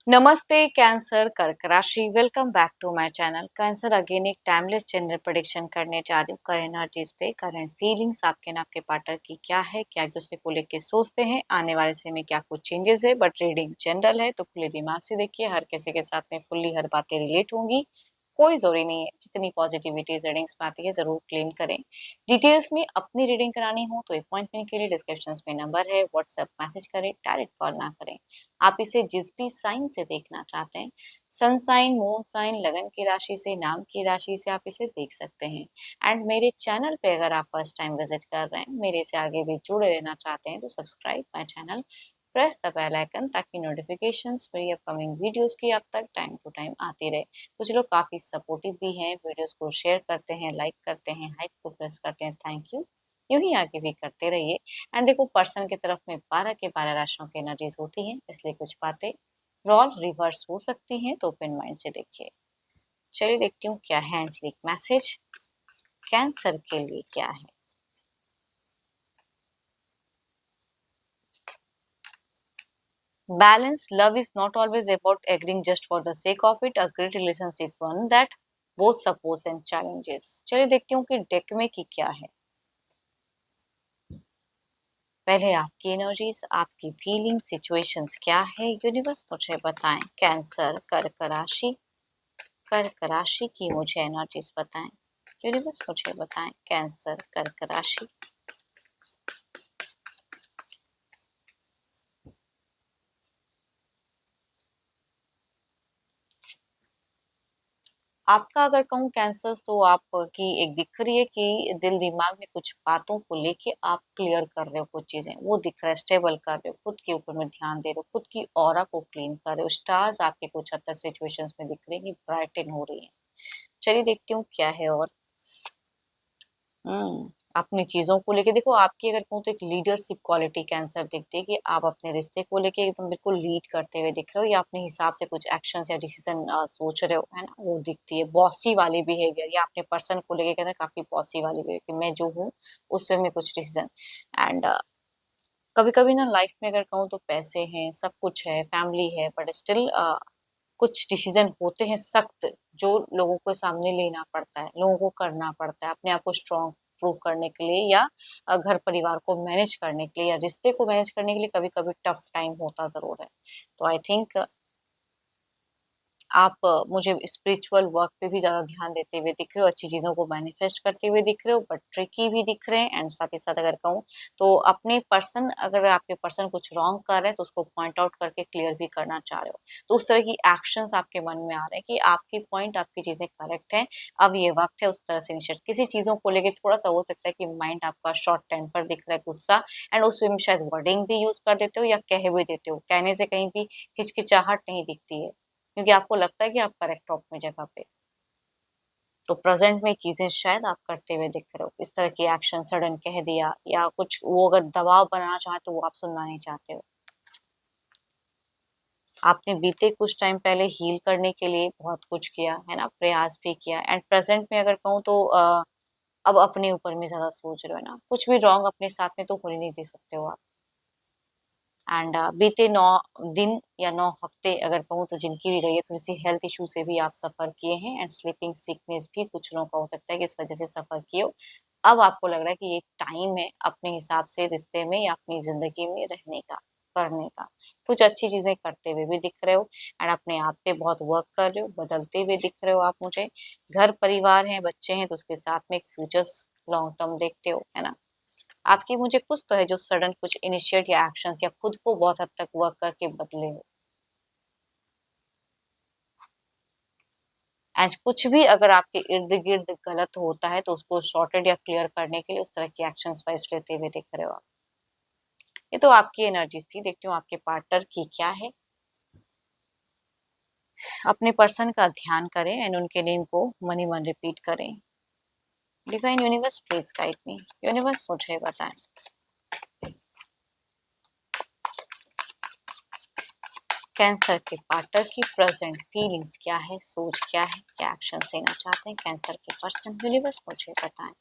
नमस्ते कैंसर कर्क राशि। Welcome back to my channel. Cancer again एक टाइमलेस जनरल प्रेडिक्शन करने जा रही हूँ करंट एनर्जीज पे। करंट फीलिंग्स आपके ना आपके पार्टनर की क्या है, क्या एक दूसरे को लेके सोचते हैं, आने वाले समय में क्या कुछ चेंजेस है। बट रीडिंग जनरल है तो खुले दिमाग से देखिए, हर किसी के साथ में फुल्ली हर बातें रिलेट होंगी। कोई जरूरी नहीं है, जितनी पॉजिटिविटी रीडिंग्स में आती है जरूर क्लेम करें। डिटेल्स में अपनी रीडिंग करानी हो तो अपॉइंटमेंट के लिए डिस्क्रिप्शन में नंबर है, व्हाट्सएप मैसेज करें, डायरेक्ट कॉल ना करें। आप इसे जिस भी साइन से देखना चाहते हैं, सन साइन, मून साइन, लगन की राशि से, नाम की राशि से, आप इसे देख सकते हैं। एंड मेरे चैनल पे अगर आप फर्स्ट टाइम विजिट कर रहे हैं, मेरे से आगे भी जुड़े रहना चाहते हैं तो subscribe my channel, press the bell icon ताकि नोटिफिकेशंस मेरी अपकमिंग वीडियोस की आप तक टाइम टू टाइम आती रहे। कुछ लोग काफी सपोर्टिव भी हैं, वीडियोस को शेयर करते हैं, लाइक करते हैं, हाइप को प्रेस करते हैं, थैंक यू। यूं ही आगे भी करते रहिए। एंड देखो, पर्सन की तरफ में 12 के 12 राशियों की एनर्जीज होती हैं, इसलिए कुछ बातें रॉल रिवर्स हो सकती हैं, तो ओपन माइंड से देखिए। चलिए देखती हूँ क्या है एंजलिक मैसेज कैंसर के लिए क्या है। Balance love is not always about agreeing just for the sake of it. A great relationship one that both supports and challenges. चलिए देखती हूँ कि डेक में की क्या है। पहले आपकी एनर्जीज, आपकी फीलिंग, सिचुएशंस क्या है, यूनिवर्स मुझे बताएं। कैंसर कर्क राशि, कर्क राशि की मुझे एनर्जीज बताएं। यूनिवर्स मुझे बताएं। कैंसर कर्क राशि। आपका अगर कहूँ कैंसर, तो आपकी एक दिख रही है कि दिल दिमाग में कुछ बातों को लेके आप क्लियर कर रहे हो, कुछ चीजें वो दिख रहा है, स्टेबल कर रहे हो, खुद के ऊपर में ध्यान दे रहे हो, खुद की ऑरा को क्लीन कर रहे हो। स्टार्स आपके कुछ हद तक सिचुएशंस में दिख रहे हैं कि ब्राइटन हो रही है। चलिए देखती हूँ क्या है। और अपनी चीजों को लेके देखो, आपकी अगर कहूँ तो एक लीडरशिप क्वालिटी कैंसर दिखती है कि आप अपने रिश्ते को लेके एकदम बिल्कुल लीड करते हुए दिख रहे हो, या अपने हिसाब से कुछ एक्शन या डिसीजन सोच रहे हो, है ना, वो दिखती है। बॉसी वाली बिहेवियर, या अपने पर्सन को लेके कहते हैं काफी बॉसी वाली बिहेवियर कि मैं जो हूँ उस वे में कुछ डिसीजन। एंड कभी कभी ना लाइफ में अगर कहूँ तो पैसे हैं, सब कुछ है, फैमिली है, बट स्टिल कुछ डिसीजन होते हैं सख्त, जो लोगों को सामने लेना पड़ता है, लोगों को करना पड़ता है अपने आप को स्ट्रांग प्रूव करने के लिए, या घर परिवार को मैनेज करने के लिए, या रिश्ते को मैनेज करने के लिए कभी कभी टफ टाइम होता जरूर है। तो आई थिंक आप मुझे स्पिरिचुअल वर्क पे भी ज़्यादा ध्यान देते हुए दिख रहे हो, अच्छी चीज़ों को मैनिफेस्ट करते हुए दिख रहे हो, बट ट्रिकी भी दिख रहे हैं। एंड साथ ही साथ अगर कहूँ तो अपने पर्सन, अगर आपके पर्सन कुछ रॉन्ग कर रहे हैं तो उसको पॉइंट आउट करके क्लियर भी करना चाह रहे हो। तो उस तरह की एक्शंस आपके मन में आ रहे हैं कि आपकी पॉइंट, आपकी चीज़ें करेक्ट हैं, अब ये वक्त है उस तरह से इनिशिएट। किसी चीज़ों को लेके थोड़ा सा हो सकता है कि माइंड आपका शॉर्ट टेम्पर दिख रहा है, गुस्सा, एंड उस वे में शायद वर्डिंग भी यूज कर देते हो या कह भी देते हो, कहने से कहीं भी हिचकिचाहट नहीं दिखती है, क्योंकि आपको लगता है कि आप करेक्ट हो अपनी जगह पे। तो प्रेजेंट में चीजें शायद आप करते हुए दिख रहे हो, इस तरह की एक्शन सडन कह दिया, या कुछ वो अगर दबाव बनाना चाहे तो वो आप सुनना नहीं चाहते हो। आपने बीते कुछ टाइम पहले हील करने के लिए बहुत कुछ किया है ना, प्रयास भी किया। एंड प्रेजेंट में अगर कहूँ तो अब अपने ऊपर में ज्यादा सोच रहे हो ना, कुछ भी रॉन्ग अपने साथ में तो होने नहीं दे सकते हो आप। एंड बीते 9 दिन या 9 हफ्ते अगर कहूँ तो जिनकी भी गई है, थोड़ी सी हेल्थ इशू से भी आप सफर किए हैं, एंड स्लीपिंग सिकनेस भी कुछ लोगों का हो सकता है कि इस वजह से सफर किए हो। अब आपको लग रहा है कि ये टाइम है अपने हिसाब से रिश्ते में या अपनी जिंदगी में रहने का, करने का। कुछ अच्छी चीजें करते हुए भी दिख रहे हो, एंड अपने आप पे बहुत वर्क कर रहे हो, बदलते हुए दिख रहे हो आप मुझे। घर परिवार है, बच्चे हैं, तो उसके साथ में एक फ्यूचर्स लॉन्ग टर्म देखते हो, है ना। आपकी मुझे कुछ तो है जो सडन कुछ इनिशिएट या एक्शंस, या खुद को बहुत हद तक वर्क करके बदले हो। एंड कुछ भी अगर आपके इर्द गिर्द गलत होता है तो उसको सॉर्टेड या क्लियर करने के लिए उस तरह की एक्शंस वाइज लेते हुए दिख रहे हो आप। ये तो आपकी एनर्जीज थी, देखती हूँ आपके पार्टनर की क्या है। अपने पर्सन का ध्यान करें एंड उनके नेम को मनी मन रिपीट करें। Divine universe please guide me. Universe मुझे बताएं। कैंसर के पार्टनर की प्रेजेंट फीलिंग्स क्या है, सोच क्या है, क्या एक्शन लेना चाहते हैं कैंसर के पर्सन, यूनिवर्स मुझे बताएं।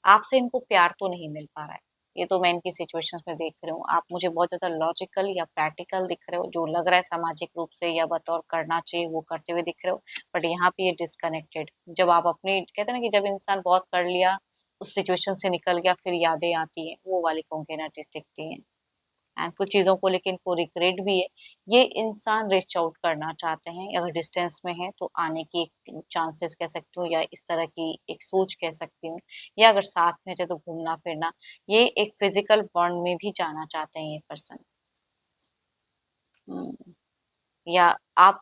आपसे इनको प्यार तो नहीं मिल पा रहा है, ये तो मैं इनकी सिचुएशंस में देख रही हूँ। आप मुझे बहुत ज़्यादा लॉजिकल या प्रैक्टिकल दिख रहे हो, जो लग रहा है सामाजिक रूप से या बतौर करना चाहिए वो करते हुए दिख रहे हो, बट यहाँ पे ये डिस्कनेक्टेड। जब आप अपनी कहते हैं ना कि जब इंसान बहुत कर लिया, उस सिचुएशन से निकल गया, फिर यादें आती हैं, वो वाली कोंकी एनर्जीज दिखती हैं। एंड कुछ चीज़ों को लेकिन इनको रिग्रेट भी है। ये इंसान रीच आउट करना चाहते हैं, अगर डिस्टेंस में है तो आने की एक चांसेस कह सकती हूँ, या इस तरह की एक सोच कह सकती हूँ, या अगर साथ में थे तो घूमना फिरना। ये एक फिजिकल बॉन्ड में भी जाना चाहते हैं ये पर्सन। या आप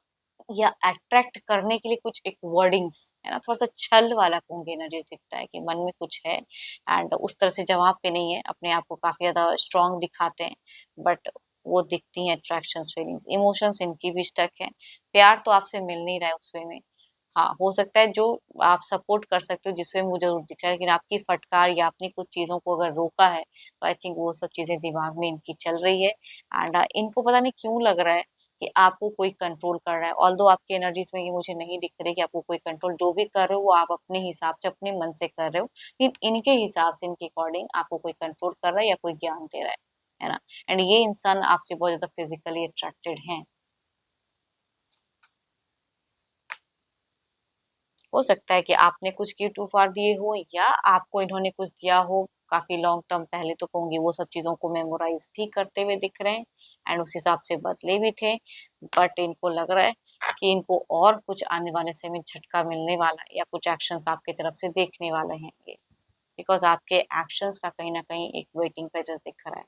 या अट्रैक्ट करने के लिए कुछ एक वर्डिंग्स है ना, थोड़ा सा छल वाला कुंभ एनर्जीज दिखता है कि मन में कुछ है, एंड उस तरह से जवाब पे नहीं है, अपने आप को काफी ज्यादा स्ट्रांग दिखाते हैं, बट वो दिखती हैं अट्रैक्शंस, फीलिंग्स, इमोशंस इनकी भी स्टक है। प्यार तो आपसे मिल नहीं रहा है उस वे में। हाँ, हो सकता है जो आप सपोर्ट कर सकते हो जिस वे में वो जरूर दिख रहा है, लेकिन आपकी फटकार या अपनी कुछ चीजों को अगर रोका है तो आई थिंक वो सब चीजें दिमाग में इनकी चल रही है। एंड इनको पता नहीं क्यों लग रहा है कि आपको कोई कंट्रोल कर रहा है, ऑल्दो आपकी एनर्जीज में ये मुझे नहीं दिख रही कि आपको कोई कंट्रोल, जो भी कर रहे हो वो आप अपने हिसाब से अपने मन से कर रहे हो, लेकिन इनके हिसाब से, इनके अकॉर्डिंग आपको कोई कंट्रोल कर रहा है या कोई ज्ञान दे रहा है ना। एंड ये इंसान आपसे बहुत ज्यादा फिजिकली अट्रैक्टेड है। हो सकता है कि आपने कुछ गिफ्ट उपहार दिए हो, या आपको इन्होंने कुछ दिया हो काफी लॉन्ग टर्म पहले, तो कहूंगी वो सब चीजों को मेमोराइज भी करते हुए दिख रहे हैं, एंड उस हिसाब से बदले भी थे। बट इनको लग रहा है कि इनको और कुछ आने वाले समय में झटका मिलने वाला है, या कुछ एक्शंस आपकी तरफ से देखने वाले हैं ये, बिकॉज आपके एक्शंस का कहीं ना कहीं एक वेटिंग प्रेशर दिख रहा है।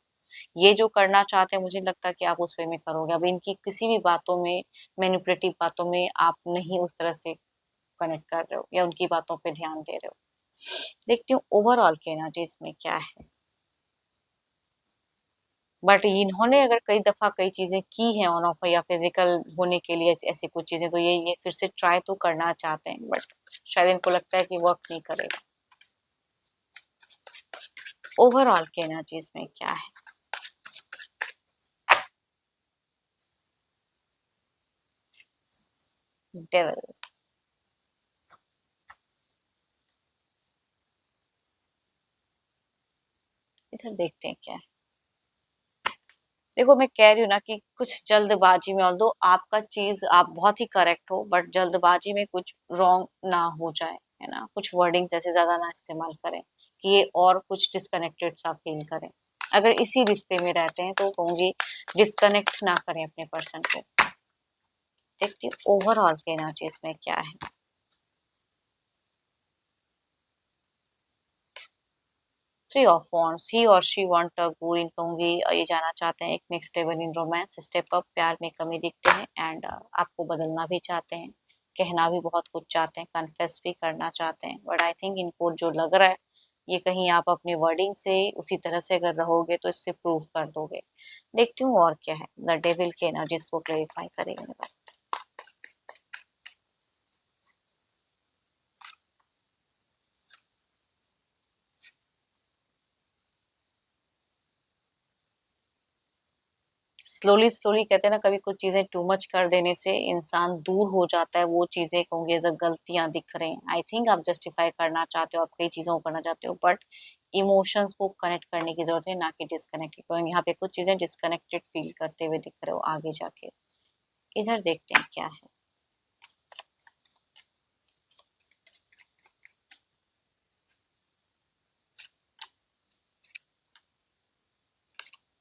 ये जो करना चाहते हैं मुझे लगता है कि आप उस वे में करोगे। अब इनकी किसी भी बातों में, मैनिपुलेटिव बातों में आप नहीं उस तरह से कनेक्ट कर रहे हो, या उनकी बातों पे ध्यान दे रहे हो। देखती हूँ ओवरऑल की एनर्जीज में क्या है। बट इन्होंने अगर कई दफा कई चीजें की हैं ऑन ऑफ, या फिजिकल होने के लिए ऐसी कुछ चीजें, तो ये फिर से ट्राई तो करना चाहते हैं, बट शायद इनको लगता है कि वर्क नहीं करेगा। ओवरऑल की एनर्जीज में क्या है। डेविल। इधर देखते हैं क्या है। देखो मैं कह रही हूँ ना कि कुछ जल्दबाजी में, ऑल्दो आपका चीज आप बहुत ही करेक्ट हो, बट जल्दबाजी में कुछ रॉन्ग ना हो जाए, है ना, कुछ वर्डिंग जैसे ज्यादा ना इस्तेमाल करें कि ये और कुछ डिस्कनेक्टेड सा फील करें। अगर इसी रिश्ते में रहते हैं तो कहूंगी डिस्कनेक्ट ना करें अपने पर्सन को। देखती हूँ ओवरऑल के एनर्जीज में क्या है। थ्री ऑफ वॉन्ड्स, ही और शी वांट टू गो इन, कहूंगी ये जाना चाहते हैं एक next level in romance, step up, प्यार में कमी दिखते हैं, एंड आपको बदलना भी चाहते हैं, कहना भी बहुत कुछ चाहते हैं, कन्फेस भी करना चाहते हैं, बट आई थिंक इनको जो लग रहा है ये कहीं आप अपनी वर्डिंग से उसी तरह से अगर रहोगे तो इससे प्रूव कर दोगे। देखती हूँ और क्या है, द डेविल के एनर्जीज को क्लेरिफाई करेंगे। स्लोली स्लोली कहते हैं ना, कभी कुछ चीजें टू मच कर देने से इंसान दूर हो जाता है, वो चीजें कहूंगी एज अ गलतियां दिख रही हैं। आई थिंक आप जस्टिफाई करना चाहते हो, आप कई चीजों को करना चाहते हो, बट इमोशंस को कनेक्ट करने की जरूरत है, ना कि डिस्कनेक्ट। यहाँ पे कुछ चीजें डिस्कनेक्टेड फील करते हुए दिख रहे हो आगे जाके। इधर देखते हैं क्या है।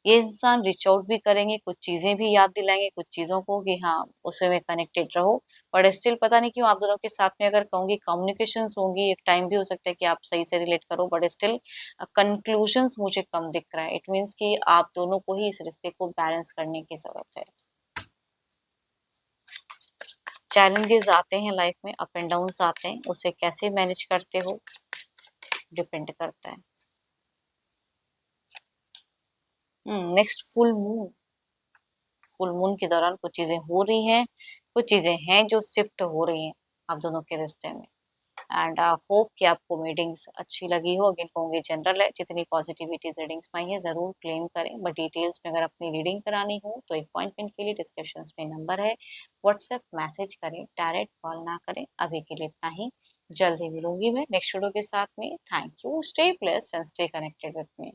ये इंसान रिच आउट भी करेंगे, कुछ चीजें भी याद दिलाएंगे, कुछ चीजों को कि हाँ उसमें में कनेक्टेड रहो, बट स्टिल पता नहीं क्यों आप दोनों के साथ में अगर कहूंगी कम्युनिकेशंस होंगी, एक टाइम भी हो सकता है कि आप सही से रिलेट करो, बट स्टिल कंक्लूजन्स मुझे कम दिख रहा है। इट मीन्स कि आप दोनों को ही इस रिश्ते को बैलेंस करने की जरूरत है। चैलेंजेस आते हैं लाइफ में, अप एंड डाउन आते हैं, उसे कैसे मैनेज करते हो डिपेंड करता है। Next full moon, full moon के दौरान कुछ चीजें हो रही हैं, कुछ चीजें हैं जो शिफ्ट हो रही हैं आप दोनों के रिश्ते में। एंड होप कि आपको मीटिंग्स अच्छी लगी हो। अगेन कहूंगी जनरल है, जितनी पॉजिटिविटी रीडिंग्स में आई है जरूर क्लेम करें, बट डिटेल्स में अगर अपनी रीडिंग करानी हो तो अपॉइंटमेंट के लिए डिस्क्रिप्शन में नंबर है, व्हाट्सएप मैसेज करें, डायरेक्ट कॉल ना करें। अभी के लिए इतना ही, जल्द ही मिलूंगी मैं नेक्स्ट वीडियो के साथ में। Thank you, stay blessed and stay connected with me.